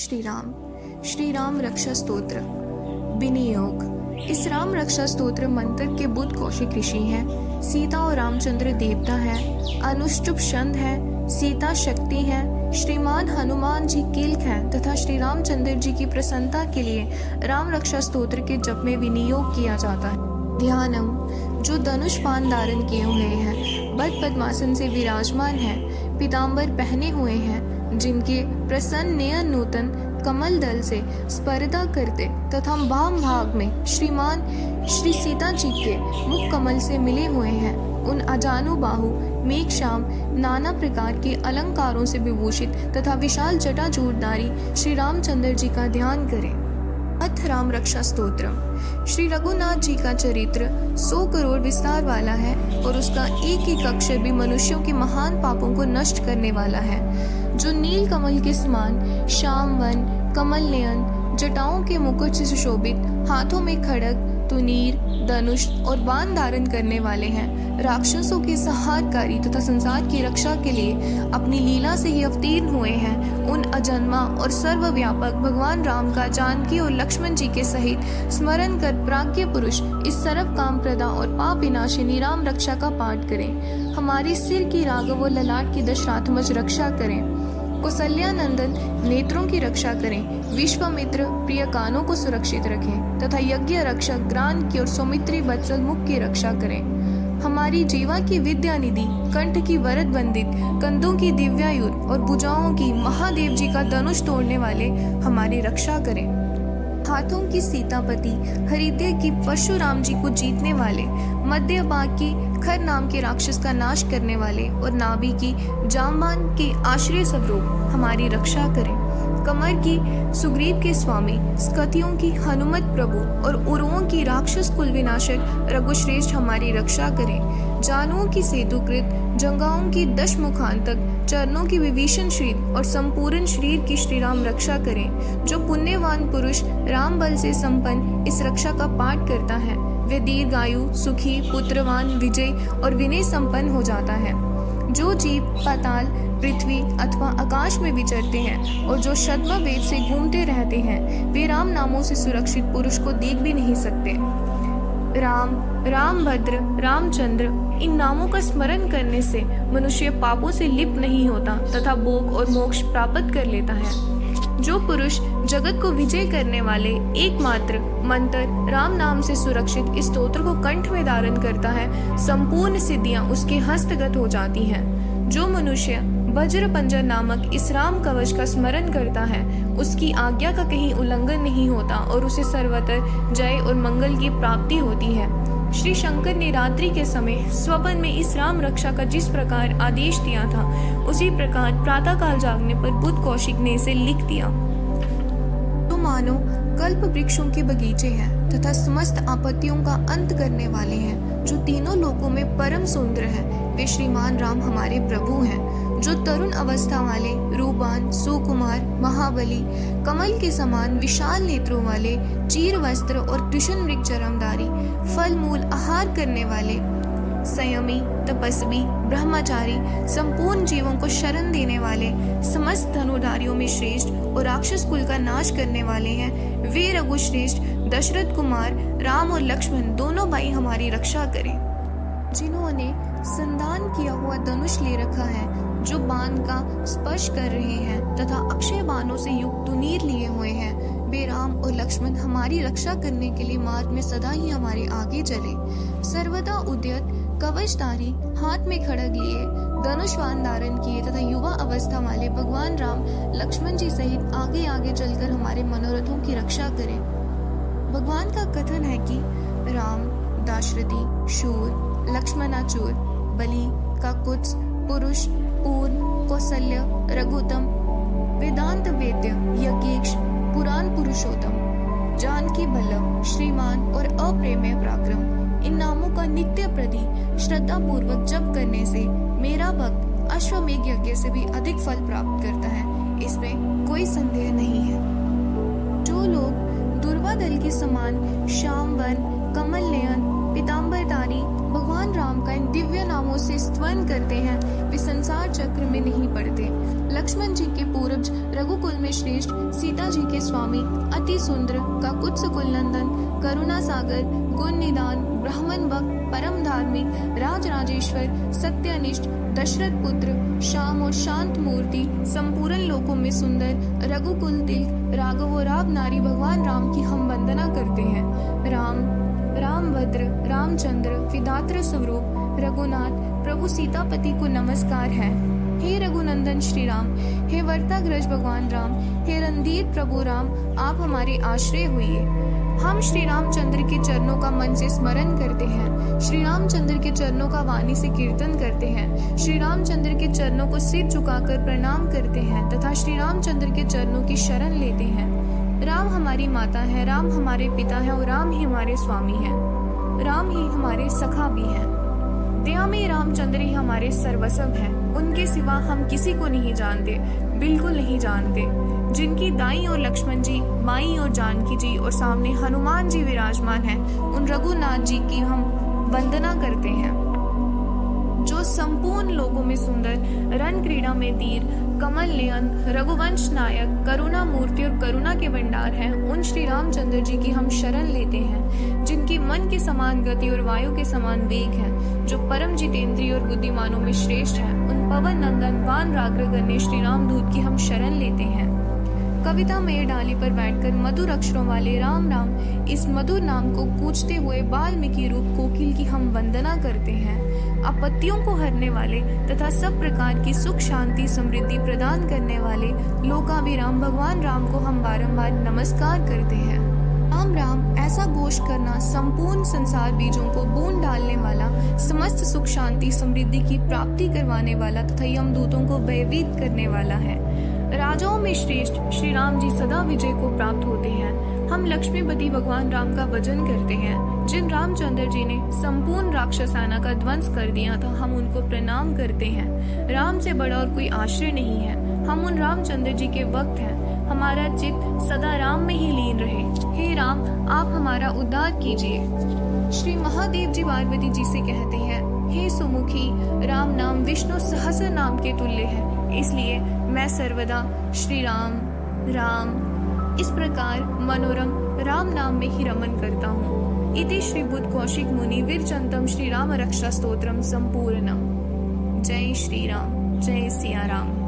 श्री राम रक्षा स्तोत्र विनियोग। इस राम रक्षा स्तोत्र मंत्र के बुद्ध कौशिक ऋषि हैं। सीता और रामचंद्र देवता है, अनुष्टुप छंद है, सीता शक्ति है, श्रीमान हनुमान जी कीलक हैं तथा श्री रामचंद्र जी की प्रसन्नता के लिए राम रक्षा स्तोत्र के जप में विनियोग किया जाता है। ध्यानम, जो धनुष पान धारण किए हुए हैं, बद्ध पद्मासन से विराजमान है, पीताम्बर पहने हुए हैं, जिनके प्रसन्न नयन नूतन कमल दल से स्पर्धा करते तथा वाम भाग में श्रीमान श्री सीता जी के मुख कमल से मिले हुए हैं, उन अजानु बाहु मेघश्याम नाना प्रकार के अलंकारों से विभूषित तथा विशाल जटाजूटधारी श्री रामचंद्र जी का ध्यान करें। अथ राम रक्षा स्तोत्रम। श्री रघुनाथ जी का चरित्र 100 करोड़ विस्तार वाला है और उसका एक एक अक्षर भी मनुष्यों के महान पापों को नष्ट करने वाला है। जो नील कमल के समान श्याम वन कमल नयन जटाओं के मुकुट से सुशोभित, हाथों में खड्ग तुनीर धनुष और बाण धारण करने वाले हैं, राक्षसों के संहारकारी तथा संसार की रक्षा के लिए अपनी लीला से ही अवतीर्ण हुए हैं, उन अजन्मा और सर्वव्यापक भगवान राम का जानकी और लक्ष्मण जी के सहित स्मरण कर प्राज्ञ पुरुष इस सर्व काम प्रदा और पाप विनाशिनी राम रक्षा का पाठ करें। हमारे सिर की राघव और ललाट की दशरथमज रक्षा करें, कौसल्यानंदन नेत्रों की रक्षा करें, विश्वामित्र प्रिय कानों को सुरक्षित रखें तथा यज्ञ रक्षक ग्रान की और सौमित्री बत्सल मुख की रक्षा करें। हमारी जीवा की विद्या निधि, कंठ की वरद वंदित, कंधों की दिव्यायुध और भुजाओं की महादेव जी का धनुष तोड़ने वाले हमारी रक्षा करें। हाथों की सीतापति, हृदय की परशुराम जी को जीतने वाले, मध्य भाग की खर नाम के राक्षस का नाश करने वाले और नाभि की जाम्बान के आश्रय स्वरूप हमारी रक्षा करें। कमर की सुग्रीव के स्वामी, स्कतियों की हनुमत प्रभु और उरुओं की राक्षस कुल विनाशक रघुश्रेष्ठ हमारी रक्षा करें। जानुओं की सेतुकृत, जंगाओं की दशमुखांतक, चरणों की विभीषण श्रीर और संपूर्ण शरीर की श्री राम रक्षा करें। जो पुण्यवान पुरुष राम बल से संपन्न इस रक्षा का पाठ करता है, वे दीर्घायु सुखी पुत्रवान विजय और विनय संपन्न हो जाता है। जो जीव पाताल पृथ्वी अथवा आकाश में विचरते हैं और जो शतम वेद से घूमते रहते हैं, वे राम नामों से सुरक्षित पुरुष को देख भी नहीं सकते। राम, रामभद्र, रामचंद्र इन नामों का स्मरण करने से मनुष्य पापों से लिप्त नहीं होता तथा भोग और मोक्ष प्राप्त कर लेता है। जो पुरुष जगत को विजय करने वाले एकमात्र मंत्र राम नाम से सुरक्षित इस स्तोत्र को कंठ में धारण करता है, संपूर्ण सिद्धियां उसके हस्तगत हो जाती हैं। जो मनुष्य वज्र पंजर नामक इस राम कवच का स्मरण करता है, उसकी आज्ञा का कहीं उल्लंघन नहीं होता और उसे सर्वत्र जय और मंगल की प्राप्ति होती है। श्री शंकर ने रात्रि के समय स्वप्न में इस राम रक्षा का जिस प्रकार आदेश दिया था, उसी प्रकार प्रातः काल जागने पर बुद्ध कौशिक ने इसे लिख दिया। तो मानो कल्प वृक्षों के बगीचे हैं तथा समस्त आपत्तियों का अंत करने वाले हैं। जो तीनों लोकों में परम सुंदर है, वे श्रीमान राम हमारे प्रभु हैं। जो तरुण अवस्था वाले, रूपान, सुकुमार, महाबली, कमल के समान विशाल नेत्रों वाले, चीर वस्त्र और कृष्ण मृग चरमधारी, फल मूल आहार करने वाले, संयमी, तपस्वी, ब्रह्मचारी, संपूर्ण जीवों को शरण देने वाले, समस्त धनुधारियों में श्रेष्ठ और राक्षस कुल का नाश करने वाले हैं, वे रघुश्रेष्ठ दशरथ कुमार राम और लक्ष्मण दोनों भाई हमारी रक्षा करें। जिन्होंने संधान किया हुआ धनुष ले रखा है, जो बाण का स्पर्श कर रहे हैं तथा अक्षय बाणों से युक्त तुनीर लिए हुए हैं, वे राम और लक्ष्मण हमारी रक्षा करने के लिए मार्ग में सदा ही हमारे आगे चले। सर्वदा उद्यत कवचधारी, हाथ में खड्ग लिए, धनुष बाण धारण किए तथा युवा अवस्था वाले भगवान राम लक्ष्मण जी सहित आगे आगे चलकर हमारे मनोरथों की रक्षा करें। भगवान का कथन है कि राम दाशरथी शूर, लक्ष्मणाचूर, बलि काकुत्स, पुरुष पूर्ण, कौसल्य, रघुतम, वेदांत वेद्य, यज्ञेश, पुराण पुरुषोत्तम, जानकी बल्लभ, श्रीमान और अप्रेम्य पराक्रम, इन नामों का नित्य प्रति श्रद्धा पूर्वक जप करने से मेरा भक्त अश्वमेघ यज्ञ से भी अधिक फल प्राप्त करता है, इसमें कोई संदेह नहीं है। जो लोग दुर्वा दल के समान श्याम वन कमल नयन पीताम्बरधारी भगवान भगवान राम का इन दिव्य नामों से स्तवन करते हैं वे संसार चक्र में नहीं पड़ते। लक्ष्मण जी के पूर्वज, रघुकुल में श्रेष्ठ, सीता जी के स्वामी, अति सुंदर, काकुत्स कुल नंदन, करुणा सागर, गुण निदान, ब्राह्मण भक्त, परम धार्मिक, राज राजेश्वर, सत्यनिष्ठ, दशरथ पुत्र, श्याम और शांत मूर्ति, संपूर्ण लोकों में सुंदर, रघुकुल तिलक, राघव और राव नारी भगवान राम की हम वंदना करते हैं। रामभद्र, रामचंद्र, विधात्र स्वरूप, रघुनाथ, प्रभु सीतापति को नमस्कार है। हे रघुनंदन श्री राम, हे वर्ताग्रज भगवान राम, हे रणधीर प्रभु राम, आप हमारे आश्रय होइए। हम श्री रामचंद्र के चरणों का मन से स्मरण करते हैं, श्री रामचंद्र के चरणों का वाणी से कीर्तन करते हैं, श्री रामचंद्र के चरणों को सिर झुकाकर प्रणाम करते हैं तथा श्री रामचंद्र के चरणों की शरण लेते हैं। राम हमारी माता है, राम हमारे पिता है और राम ही हमारे स्वामी है, राम ही हमारे सखा भी है। दया में रामचंद्र ही हमारे सर्वस्व हैं, उनके सिवा हम किसी को नहीं जानते, बिल्कुल नहीं जानते। जिनकी दाई और लक्ष्मण जी, बाई और जानकी जी और सामने हनुमान जी विराजमान हैं, उन रघुनाथ जी की हम वंदना करते हैं। जो संपूर्ण लोगों में सुंदर, रण क्रीड़ा में धीर, कमल नयन, रघुवंश नायक, करुणा मूर्ति और करुणा के भंडार हैं, उन श्री रामचंद्र जी की हम शरण लेते हैं। जिनकी मन के समान गति और वायु के समान वेग है, जो परम जितेंद्रिय और बुद्धिमानों में श्रेष्ठ है, उन पवन नंदन वान राग्रगण्य श्री रामदूत की हम शरण लेते हैं। कविता में डाली पर बैठकर मधुर अक्षरों वाले राम राम इस मधुर नाम को कूजते हुए वाल्मीकि रूप कोकिल की हम वंदना करते हैं। आपत्तियों को हरने वाले तथा सब प्रकार की सुख शांति समृद्धि प्रदान करने वाले लोकाभिराम भगवान राम को हम बारंबार नमस्कार करते हैं। राम राम ऐसा घोष करना संपूर्ण संसार बीजों को बूंद डालने वाला, समस्त सुख शांति समृद्धि की प्राप्ति करवाने वाला तथा यमदूतों को भयभीत करने वाला है। राजाओं में श्रेष्ठ श्री राम जी सदा विजय को प्राप्त होते हैं। हम लक्ष्मीपति भगवान राम का भजन करते हैं। जिन रामचंद्र जी ने संपूर्ण राक्षस सेना का ध्वंस कर दिया था, हम उनको प्रणाम करते हैं। राम से बड़ा और कोई आश्रय नहीं है। हम उन रामचंद्र जी के भक्त हैं। हमारा चित्त सदा राम में ही लीन रहे। हे राम, आप हमारा उद्धार कीजिए। श्री महादेव जी पार्वती जी से कहते हैं, हे सुमुखी, राम नाम विष्णु सहस्र नाम के तुल्य है, इसलिए मैं सर्वदा श्री राम राम इस प्रकार मनोरम राम नाम में ही रमन करता हूँ। इति श्री बुद्ध कौशिक मुनि विरचंतम श्री राम रक्षा स्तोत्रम संपूर्णम। जय श्री राम, जय सिया राम।